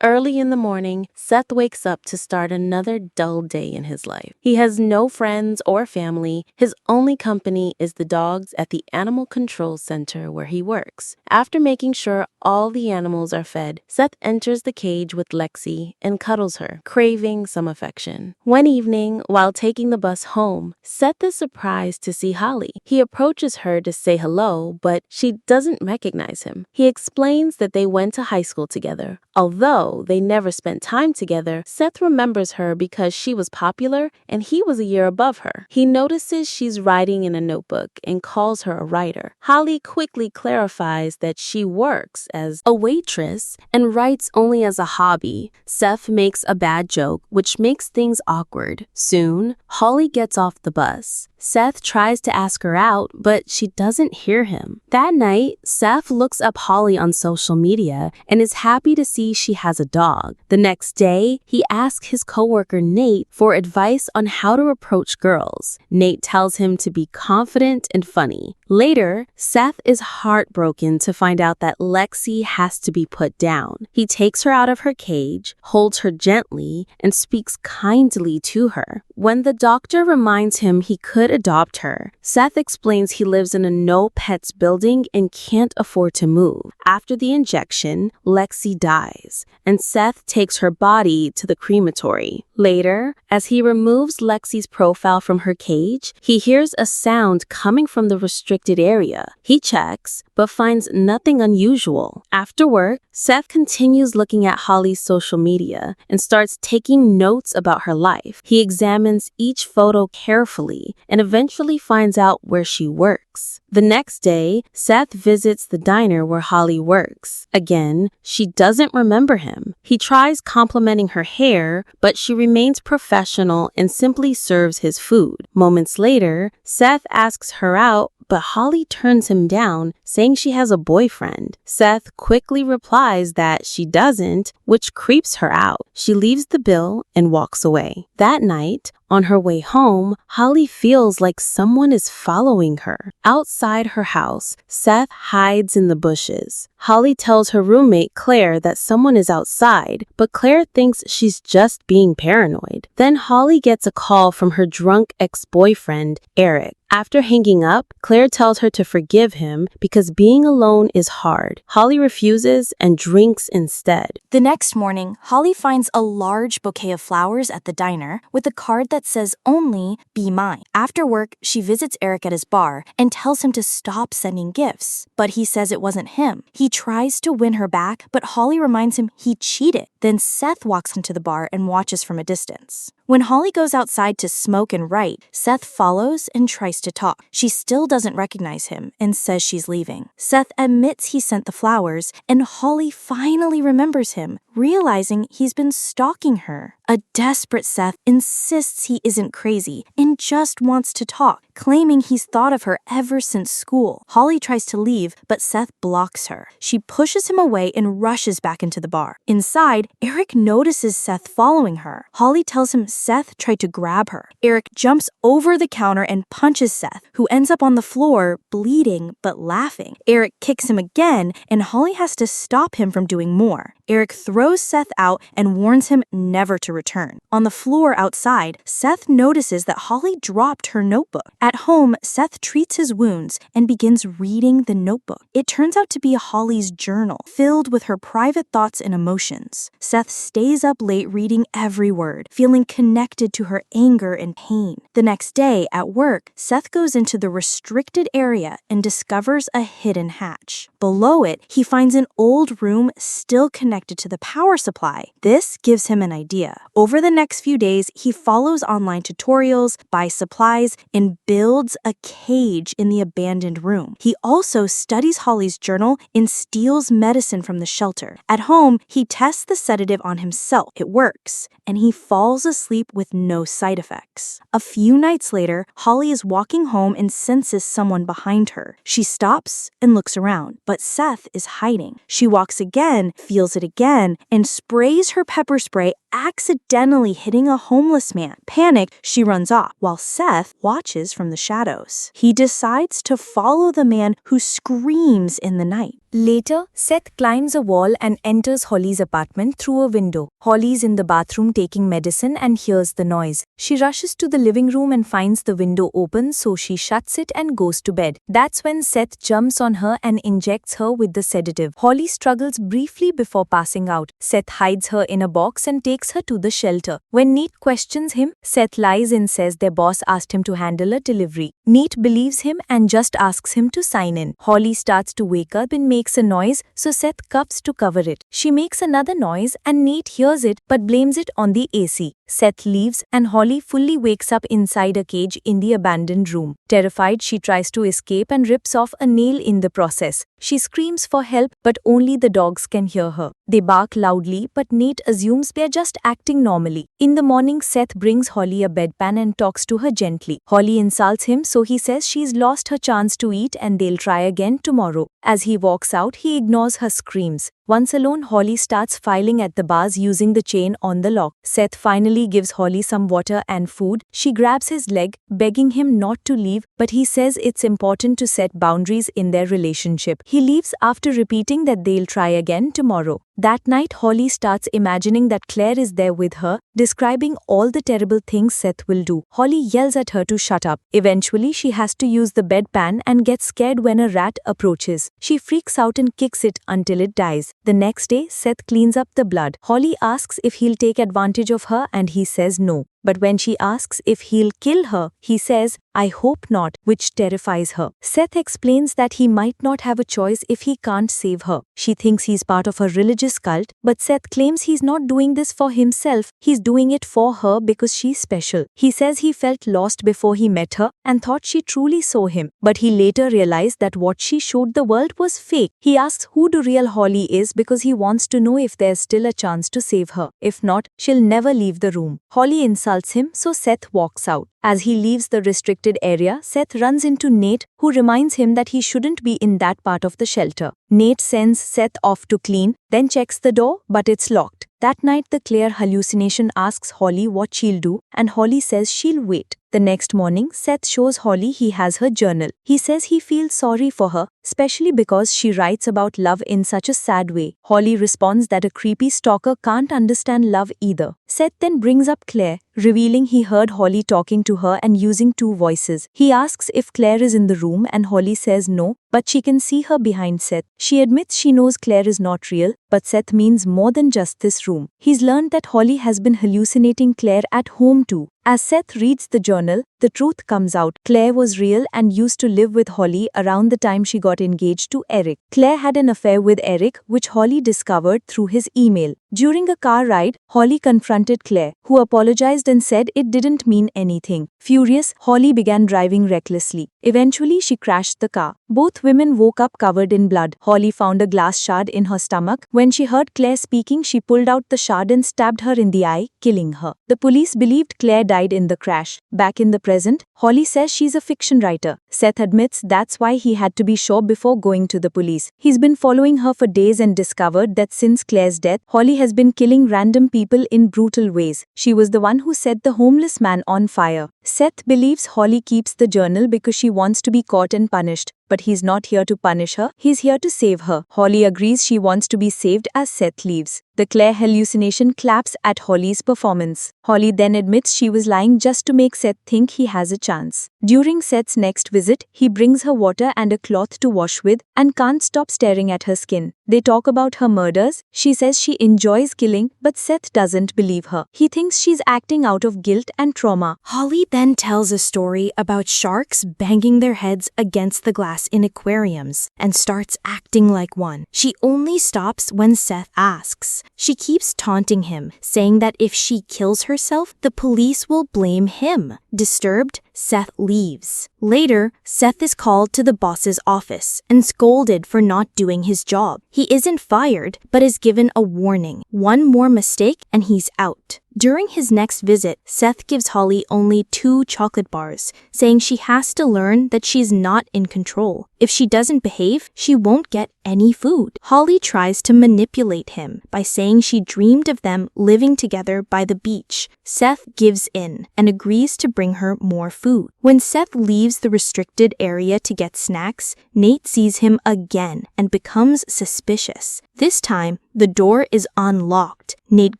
Early in the morning, Seth wakes up to start another dull day in his life. He has no friends or family. His only company is the dogs at the animal control center where he works. After making sure all the animals are fed, Seth enters the cage with Lexi and cuddles her, craving some affection. One evening, while taking the bus home, Seth is surprised to see Holly. He approaches her to say hello, but she doesn't recognize him. He explains that they went to high school together. Although they never spent time together, Seth remembers her because she was popular and he was a year above her. He notices she's writing in a notebook and calls her a writer. Holly quickly clarifies that she works as a waitress and writes only as a hobby. Seth makes a bad joke, which makes things awkward. Soon, Holly gets off the bus. Seth tries to ask her out, but she doesn't hear him. That night, Seth looks up Holly on social media and is happy to see she has a dog. The next day, he asks his coworker Nate for advice on how to approach girls. Nate tells him to be confident and funny. Later, Seth is heartbroken to find out that Lexi has to be put down. He takes her out of her cage, holds her gently, and speaks kindly to her. When the doctor reminds him he could adopt her, Seth explains he lives in a no-pets building and can't afford to move. After the injection, Lexi dies, and Seth takes her body to the crematory. Later, as he removes Lexi's profile from her cage, he hears a sound coming from the restricted area. He checks, but finds nothing unusual. After work, Seth continues looking at Holly's social media and starts taking notes about her life. He examines each photo carefully and eventually finds out where she works. The next day, Seth visits the diner where Holly works. Again, she doesn't remember him. He tries complimenting her hair, but she remains professional and simply serves his food. Moments later, Seth asks her out, but Holly turns him down, saying she has a boyfriend. Seth quickly replies that she doesn't, which creeps her out. She leaves the bill and walks away. That night, on her way home, Holly feels like someone is following her. Outside her house, Seth hides in the bushes. Holly tells her roommate Claire that someone is outside, but Claire thinks she's just being paranoid. Then Holly gets a call from her drunk ex-boyfriend, Eric. After hanging up, Claire tells her to forgive him because being alone is hard. Holly refuses and drinks instead. The next morning, Holly finds a large bouquet of flowers at the diner with a card that says only, "Be mine." After work, she visits Eric at his bar and tells him to stop sending gifts. But he says it wasn't him. He tries to win her back, but Holly reminds him he cheated. Then Seth walks into the bar and watches from a distance. When Holly goes outside to smoke and write, Seth follows and tries to talk. She still doesn't recognize him and says she's leaving. Seth admits he sent the flowers, and Holly finally remembers him, realizing he's been stalking her. A desperate Seth insists he isn't crazy and just wants to talk, claiming he's thought of her ever since school. Holly tries to leave, but Seth blocks her. She pushes him away and rushes back into the bar. Inside, Eric notices Seth following her. Holly tells him Seth tried to grab her. Eric jumps over the counter and punches Seth, who ends up on the floor, bleeding but laughing. Eric kicks him again, and Holly has to stop him from doing more. Eric throws Seth out and warns him never to return. On the floor outside, Seth notices that Holly dropped her notebook. At home, Seth treats his wounds and begins reading the notebook. It turns out to be Holly's journal, filled with her private thoughts and emotions. Seth stays up late reading every word, feeling connected to her anger and pain. The next day, at work, Seth goes into the restricted area and discovers a hidden hatch. Below it, he finds an old room still connected to the power supply. This gives him an idea. Over the next few days, he follows online tutorials, buys supplies, and builds a cage in the abandoned room. He also studies Holly's journal and steals medicine from the shelter. At home, he tests the sedative on himself. It works, and he falls asleep with no side effects. A few nights later, Holly is walking home and senses someone behind her. She stops and looks around, but Seth is hiding. She walks again, feels it again, and sprays her pepper spray, accidentally hitting a homeless man. Panicked, she runs off, while Seth watches from the shadows. He decides to follow the man who screams in the night. Later, Seth climbs a wall and enters Holly's apartment through a window. Holly's in the bathroom taking medicine and hears the noise. She rushes to the living room and finds the window open, so she shuts it and goes to bed. That's when Seth jumps on her and injects her with the sedative. Holly struggles briefly before passing out. Seth hides her in a box and takes her to the shelter. When Neat questions him, Seth lies and says their boss asked him to handle a delivery. Neat believes him and just asks him to sign in. Holly starts to wake up and makes a noise, so Seth cuffs to cover it. She makes another noise and Neat hears it but blames it on the AC. Seth leaves and Holly fully wakes up inside a cage in the abandoned room. Terrified, she tries to escape and rips off a nail in the process. She screams for help, but only the dogs can hear her. They bark loudly, but Nate assumes they're just acting normally. In the morning, Seth brings Holly a bedpan and talks to her gently. Holly insults him, so he says she's lost her chance to eat and they'll try again tomorrow. As he walks out, he ignores her screams. Once alone, Holly starts filing at the bars using the chain on the lock. Seth finally gives Holly some water and food. She grabs his leg, begging him not to leave, but he says it's important to set boundaries in their relationship. He leaves after repeating that they'll try again tomorrow. That night, Holly starts imagining that Claire is there with her, describing all the terrible things Seth will do. Holly yells at her to shut up. Eventually, she has to use the bedpan and gets scared when a rat approaches. She freaks out and kicks it until it dies. The next day, Seth cleans up the blood. Holly asks if he'll take advantage of her and he says no. But when she asks if he'll kill her, he says, "I hope not," which terrifies her. Seth explains that he might not have a choice if he can't save her. She thinks he's part of a religious cult, but Seth claims he's not doing this for himself, he's doing it for her because she's special. He says he felt lost before he met her and thought she truly saw him, but he later realized that what she showed the world was fake. He asks who the real Holly is because he wants to know if there's still a chance to save her. If not, she'll never leave the room. Holly insults him, so Seth walks out. As he leaves the restricted area, Seth runs into Nate, who reminds him that he shouldn't be in that part of the shelter. Nate sends Seth off to clean, then checks the door, but it's locked. That night, the Claire hallucination asks Holly what she'll do, and Holly says she'll wait. The next morning, Seth shows Holly he has her journal. He says he feels sorry for her, especially because she writes about love in such a sad way. Holly responds that a creepy stalker can't understand love either. Seth then brings up Claire, revealing he heard Holly talking to her and using two voices. He asks if Claire is in the room and Holly says no, but she can see her behind Seth. She admits she knows Claire is not real, but Seth means more than just this room. He's learned that Holly has been hallucinating Claire at home too. As Seth reads the journal, the truth comes out. Claire was real and used to live with Holly around the time she got engaged to Eric. Claire had an affair with Eric, which Holly discovered through his email. During a car ride, Holly confronted Claire, who apologized and said it didn't mean anything. Furious, Holly began driving recklessly. Eventually, she crashed the car. Both women woke up covered in blood. Holly found a glass shard in her stomach. When she heard Claire speaking, she pulled out the shard and stabbed her in the eye, killing her. The police believed Claire died in the crash. Back in the present, Holly says she's a fiction writer. Seth admits that's why he had to be sure before going to the police. He's been following her for days and discovered that since Claire's death, Holly has been killing random people in brutal ways. She was the one who set the homeless man on fire. Seth believes Holly keeps the journal because she wants to be caught and punished. But he's not here to punish her, he's here to save her. Holly agrees she wants to be saved as Seth leaves. The Claire hallucination claps at Holly's performance. Holly then admits she was lying just to make Seth think he has a chance. During Seth's next visit, he brings her water and a cloth to wash with and can't stop staring at her skin. They talk about her murders. She says she enjoys killing, but Seth doesn't believe her. He thinks she's acting out of guilt and trauma. Holly then tells a story about sharks banging their heads against the glass in aquariums and starts acting like one. She only stops when Seth asks. She keeps taunting him, saying that if she kills herself, the police will blame him. Disturbed, Seth leaves. Later, Seth is called to the boss's office and scolded for not doing his job. He isn't fired, but is given a warning. One more mistake and he's out. During his next visit, Seth gives Holly only 2 chocolate bars, saying she has to learn that she's not in control. If she doesn't behave, she won't get any food. Holly tries to manipulate him by saying she dreamed of them living together by the beach. Seth gives in and agrees to bring her more food. When Seth leaves the restricted area to get snacks, Nate sees him again and becomes suspicious. This time, the door is unlocked. Nate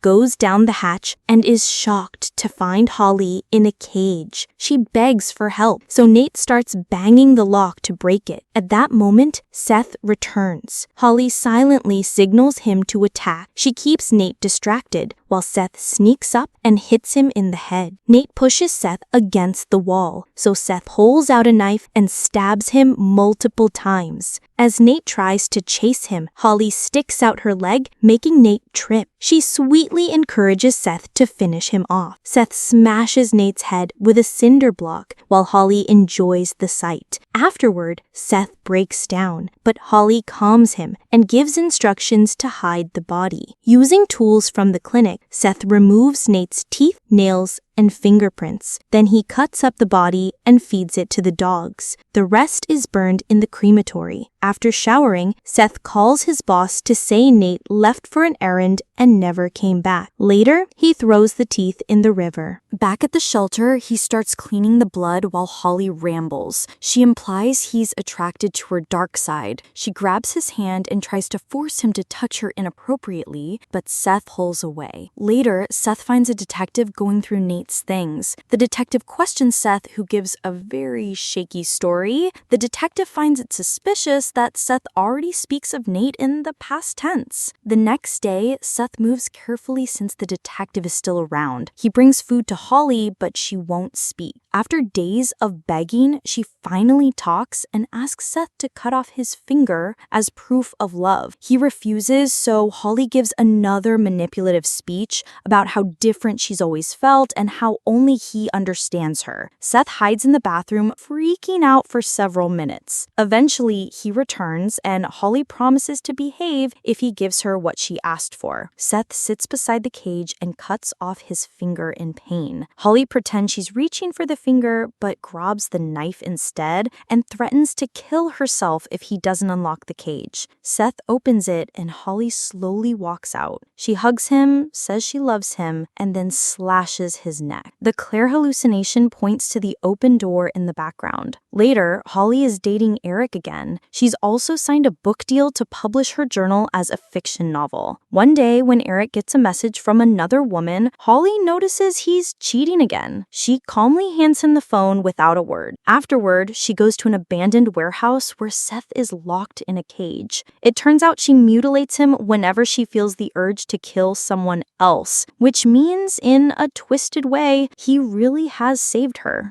goes down the hatch and is shocked to find Holly in a cage. She begs for help, so Nate starts banging the lock to break it. At that moment, Seth returns. Holly silently signals him to attack. She keeps Nate distracted while Seth sneaks up and hits him in the head. Nate pushes Seth against the wall, so Seth pulls out a knife and stabs him multiple times. As Nate tries to chase him, Holly sticks out her leg, making Nate trip. She sweetly encourages Seth to finish him off. Seth smashes Nate's head with a cinder block while Holly enjoys the sight. Afterward, Seth breaks down, but Holly calms him and gives instructions to hide the body. Using tools from the clinic, Seth removes Nate's teeth, nails, and fingerprints. Then he cuts up the body and feeds it to the dogs. The rest is burned in the crematory. After showering, Seth calls his boss to say Nate left for an errand and never came back. Later, he throws the teeth in the river. Back at the shelter, he starts cleaning the blood while Holly rambles. She implies he's attracted to her dark side. She grabs his hand and tries to force him to touch her inappropriately, but Seth pulls away. Later, Seth finds a detective going through Nate's things. The detective questions Seth, who gives a very shaky story. The detective finds it suspicious that Seth already speaks of Nate in the past tense. The next day, Seth moves carefully since the detective is still around. He brings food to Holly, but she won't speak. After days of begging, she finally talks and asks Seth to cut off his finger as proof of love. He refuses, so Holly gives another manipulative speech about how different she's always felt and how only he understands her. Seth hides in the bathroom, freaking out for several minutes. Eventually, he returns, and Holly promises to behave if he gives her what she asked for. Seth sits beside the cage and cuts off his finger in pain. Holly pretends she's reaching for the finger, but grabs the knife instead and threatens to kill herself if he doesn't unlock the cage. Seth opens it, and Holly slowly walks out. She hugs him, says she loves him, and then slashes his neck. The Claire hallucination points to the open door in the background. Later, Holly is dating Eric again. She's also signed a book deal to publish her journal as a fiction novel. One day, when Eric gets a message from another woman, Holly notices he's cheating again. She calmly hands him the phone without a word. Afterward, she goes to an abandoned warehouse where Seth is locked in a cage. It turns out she mutilates him whenever she feels the urge to kill someone else, which means, in a twisted way, he really has saved her.